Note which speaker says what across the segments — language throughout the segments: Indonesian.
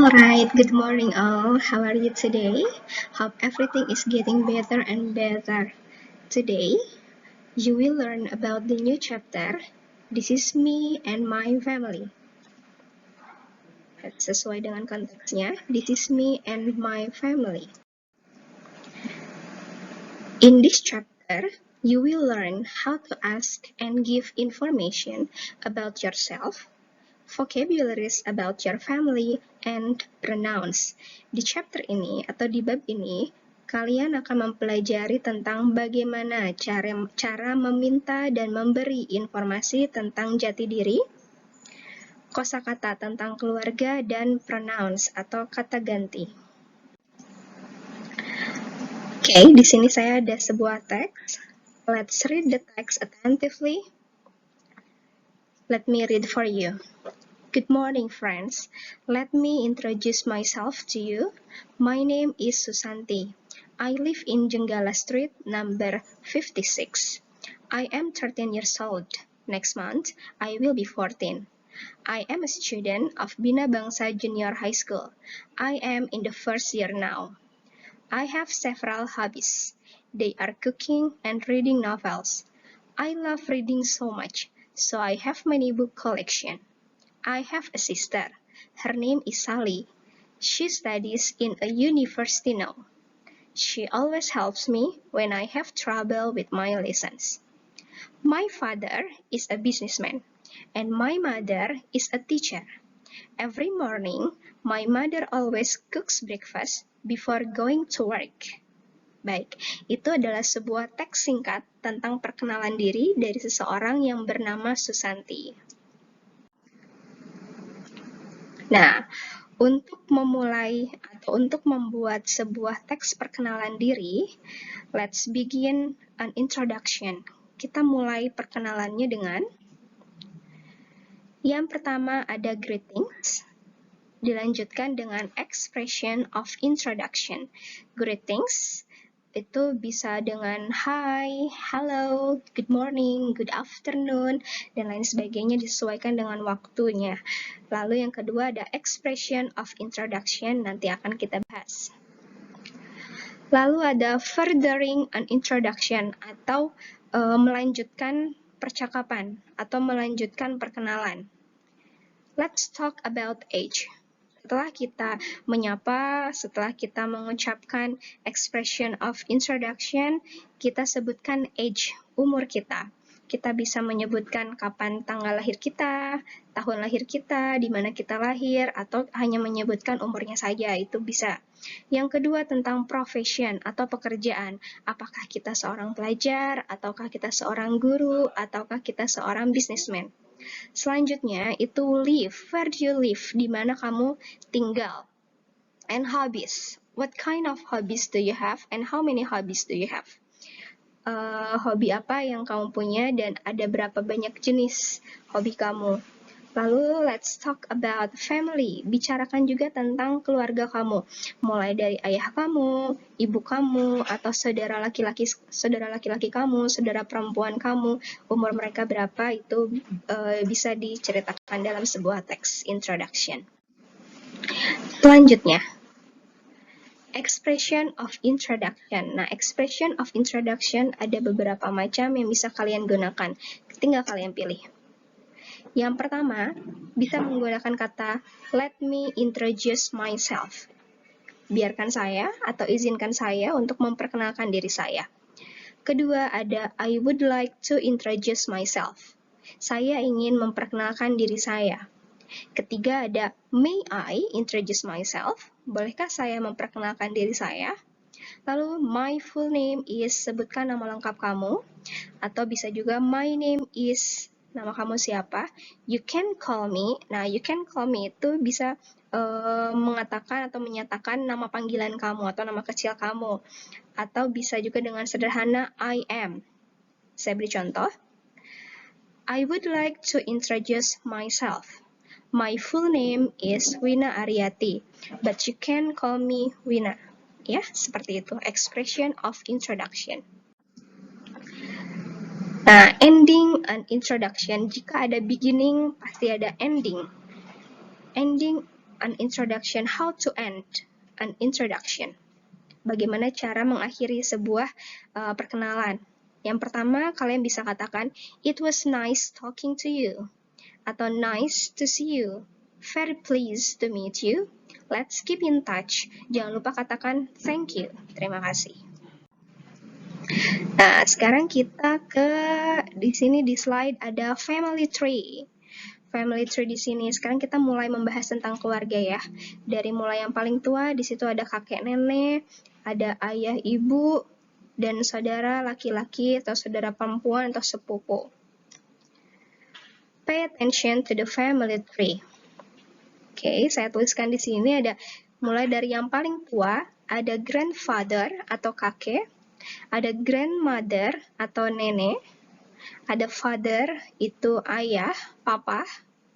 Speaker 1: Alright, good morning all. How are you today? Hope everything is getting better and better. Today, you will learn about the new chapter. This is me and my family. Sesuai dengan konteksnya, this is me and my family. In this chapter, you will learn how to ask and give information about yourself, vocabularies about your family, and pronouns. Di chapter ini atau di bab ini, kalian akan mempelajari tentang bagaimana cara meminta dan memberi informasi tentang jati diri, kosakata tentang keluarga, dan pronouns atau kata ganti. Oke, di sini saya ada sebuah teks. Let's read the text attentively. Let me read for you. Good morning, friends. Let me introduce myself to you. My name is Susanti. I live in Jenggala Street, number 56. I am 13 years old. Next month, I will be 14. I am a student of Bina Bangsa Junior High School. I am in the first year now. I have several hobbies. They are cooking and reading novels. I love reading so much, so I have many book collection. I have a sister. Her name is Sally. She studies in a university now. She always helps me when I have trouble with my lessons. My father is a businessman, and my mother is a teacher. Every morning, my mother always cooks breakfast before going to work. Baik, itu adalah sebuah teks singkat tentang perkenalan diri dari seseorang yang bernama Susanti. Nah, untuk memulai atau untuk membuat sebuah teks perkenalan diri, let's begin an introduction. Kita mulai perkenalannya dengan yang pertama ada greetings, dilanjutkan dengan expression of introduction. Greetings itu bisa dengan hi, hello, good morning, good afternoon, dan lain sebagainya disesuaikan dengan waktunya. Lalu yang kedua ada expression of introduction, nanti akan kita bahas. Lalu ada furthering an introduction atau melanjutkan percakapan atau melanjutkan perkenalan. Let's talk about age. Setelah kita menyapa, setelah kita mengucapkan expression of introduction, kita sebutkan age, umur kita. Kita bisa menyebutkan kapan tanggal lahir kita, tahun lahir kita, di mana kita lahir, atau hanya menyebutkan umurnya saja, itu bisa. Yang kedua tentang profession atau pekerjaan. Apakah kita seorang pelajar, ataukah kita seorang guru, ataukah kita seorang businessman. Selanjutnya itu live, where do you live, di mana kamu tinggal. And hobbies, what kind of hobbies do you have and how many hobbies do you have? Hobi apa yang kamu punya dan ada berapa banyak jenis hobi kamu. Lalu let's talk about family, bicarakan juga tentang keluarga kamu, mulai dari ayah kamu, ibu kamu, atau saudara laki-laki kamu, saudara perempuan kamu, umur mereka berapa, itu bisa diceritakan dalam sebuah teks introduction. Selanjutnya, expression of introduction. Nah, expression of introduction ada beberapa macam yang bisa kalian gunakan, tinggal kalian pilih. Yang pertama, bisa menggunakan kata let me introduce myself. Biarkan saya atau izinkan saya untuk memperkenalkan diri saya. Kedua, ada I would like to introduce myself. Saya ingin memperkenalkan diri saya. Ketiga, ada may I introduce myself. Bolehkah saya memperkenalkan diri saya? Lalu, my full name is, sebutkan nama lengkap kamu. Atau bisa juga my name is, nama kamu siapa? You can call me. Nah, you can call me itu bisa mengatakan atau menyatakan nama panggilan kamu atau nama kecil kamu. Atau bisa juga dengan sederhana I am. Saya beri contoh. I would like to introduce myself. My full name is Wina Ariati, but you can call me Wina. Ya, seperti itu. Expression of introduction. Nah, ending and introduction, jika ada beginning, pasti ada ending. Ending an introduction, how to end an introduction. Bagaimana cara mengakhiri sebuah perkenalan. Yang pertama, kalian bisa katakan, it was nice talking to you. Atau nice to see you. Very pleased to meet you. Let's keep in touch. Jangan lupa katakan thank you. Terima kasih. Nah, sekarang kita di sini di slide ada family tree. Family tree di sini. Sekarang kita mulai membahas tentang keluarga ya. Dari mulai yang paling tua, di situ ada kakek nenek, ada ayah ibu, dan saudara laki-laki atau saudara perempuan atau sepupu. Pay attention to the family tree. Oke, saya tuliskan di sini ada mulai dari yang paling tua, ada grandfather atau kakek, ada grandmother atau nenek, ada father itu ayah, papa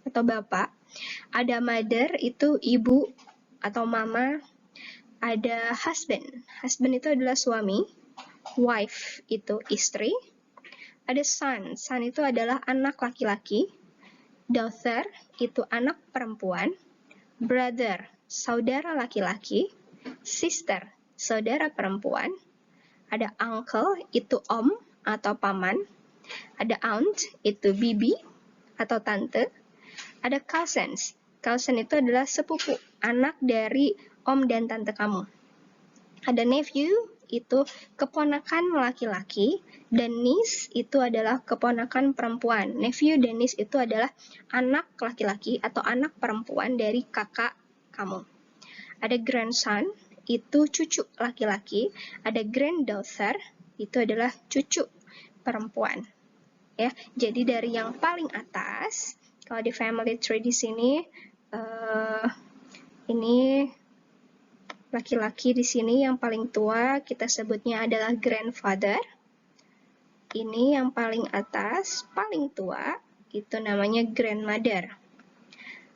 Speaker 1: atau bapak, ada mother itu ibu atau mama, ada husband, husband itu adalah suami, wife itu istri, ada son, son itu adalah anak laki-laki, daughter itu anak perempuan, brother saudara laki-laki, sister saudara perempuan, ada uncle itu om atau paman, ada aunt itu bibi atau tante, ada cousins. Cousin itu adalah sepupu, anak dari om dan tante kamu. Ada nephew itu keponakan laki-laki, dan niece itu adalah keponakan perempuan. Nephew dan niece itu adalah anak laki-laki atau anak perempuan dari kakak kamu. Ada grandson itu cucu laki-laki, ada granddaughter itu adalah cucu perempuan. Ya, jadi dari yang paling atas, kalau di family tree di sini, ini laki-laki di sini yang paling tua kita sebutnya adalah grandfather. Ini yang paling atas, paling tua, itu namanya grandmother.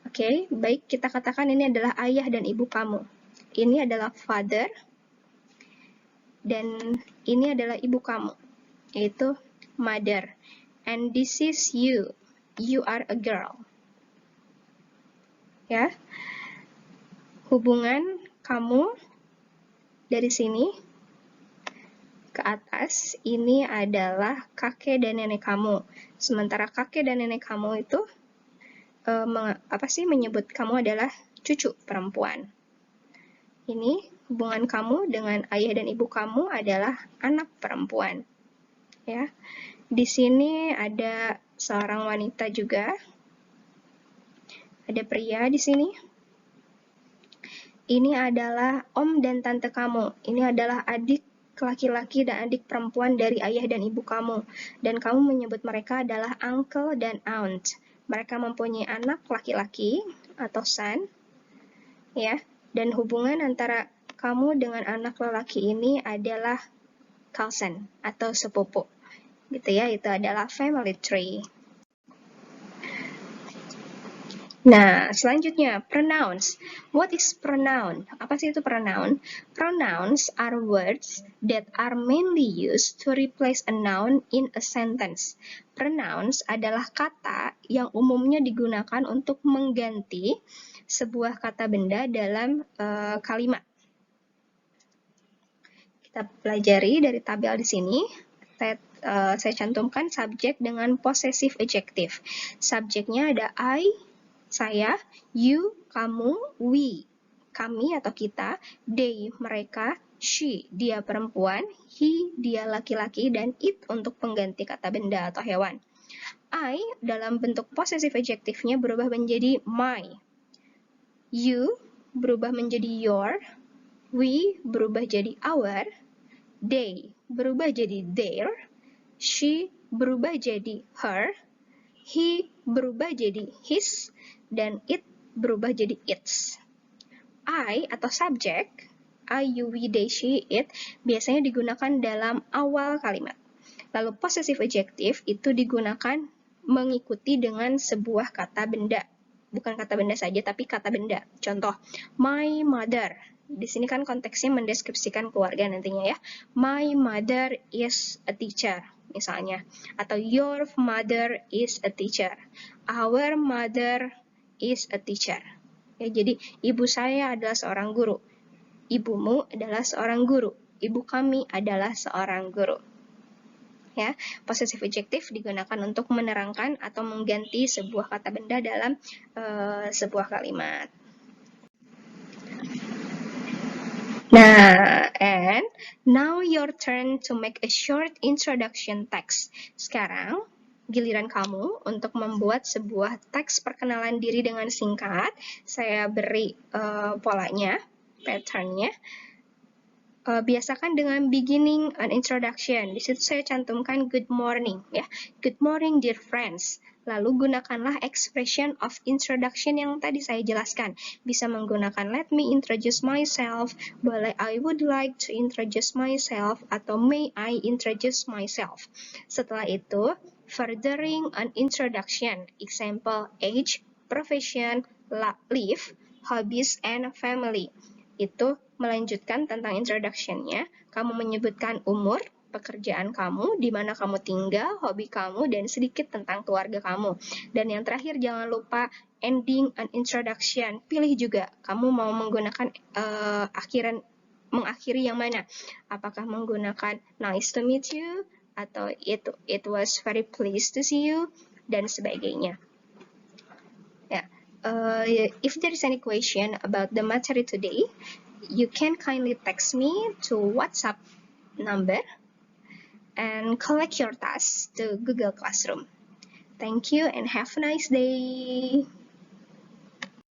Speaker 1: Oke, baik kita katakan ini adalah ayah dan ibu kamu. Ini adalah father, dan ini adalah ibu kamu, yaitu mother. And this is you. You are a girl. Ya. Hubungan kamu dari sini ke atas ini adalah kakek dan nenek kamu. Sementara kakek dan nenek kamu itu menyebut kamu adalah cucu perempuan. Ini hubungan kamu dengan ayah dan ibu kamu adalah anak perempuan. Ya. Di sini ada seorang wanita juga. Ada pria di sini. Ini adalah om dan tante kamu. Ini adalah adik laki-laki dan adik perempuan dari ayah dan ibu kamu. Dan kamu menyebut mereka adalah uncle dan aunt. Mereka mempunyai anak laki-laki atau son. Ya. Dan hubungan antara kamu dengan anak lelaki ini adalah cousin atau sepupu. Gitu ya, itu adalah family tree. Nah, selanjutnya, pronouns. What is pronoun? Apa sih itu pronoun? Pronouns are words that are mainly used to replace a noun in a sentence. Pronouns adalah kata yang umumnya digunakan untuk mengganti sebuah kata benda dalam kalimat. Kita pelajari dari tabel di sini. Saya cantumkan subjek dengan possessive adjective. Subjeknya ada I, saya, you, kamu, we, kami atau kita, they, mereka, she, dia perempuan, he, dia laki-laki, dan it untuk pengganti kata benda atau hewan. I dalam bentuk possessive adjective-nya berubah menjadi my, you berubah menjadi your, we berubah jadi our, they berubah jadi their, she berubah jadi her, he berubah jadi his, dan it berubah jadi its. I atau subjek, I, you, we, they, she, it, biasanya digunakan dalam awal kalimat. Lalu possessive adjective itu digunakan mengikuti dengan sebuah kata benda. Bukan kata benda saja, tapi kata benda. Contoh, my mother. Di sini kan konteksnya mendeskripsikan keluarga nantinya ya. My mother is a teacher, misalnya. Atau your mother is a teacher. Our mother is a teacher. Ya, jadi ibu saya adalah seorang guru. Ibumu adalah seorang guru. Ibu kami adalah seorang guru. Ya, possessive adjective digunakan untuk menerangkan atau mengganti sebuah kata benda dalam sebuah kalimat. Nah, and now your turn to make a short introduction text. Sekarang, giliran kamu untuk membuat sebuah teks perkenalan diri dengan singkat. Saya beri polanya, patternnya. Biasakan dengan beginning an introduction. Di situ saya cantumkan good morning, ya. Good morning, dear friends. Lalu gunakanlah expression of introduction yang tadi saya jelaskan. Bisa menggunakan let me introduce myself, boleh I would like to introduce myself, atau may I introduce myself. Setelah itu, furthering an introduction. Example, age, profession, life, hobbies, and family. Itu melanjutkan tentang introduction-nya. Kamu menyebutkan umur, pekerjaan kamu, di mana kamu tinggal, hobi kamu, dan sedikit tentang keluarga kamu. Dan yang terakhir, jangan lupa ending an introduction. Pilih juga, kamu mau menggunakan mengakhiri yang mana? Apakah menggunakan nice to meet you, atau it was very pleased to see you, dan sebagainya. Ya. If there is any question about the material today, you can kindly text me to WhatsApp number and collect your tasks to Google Classroom. Thank you and have a nice day.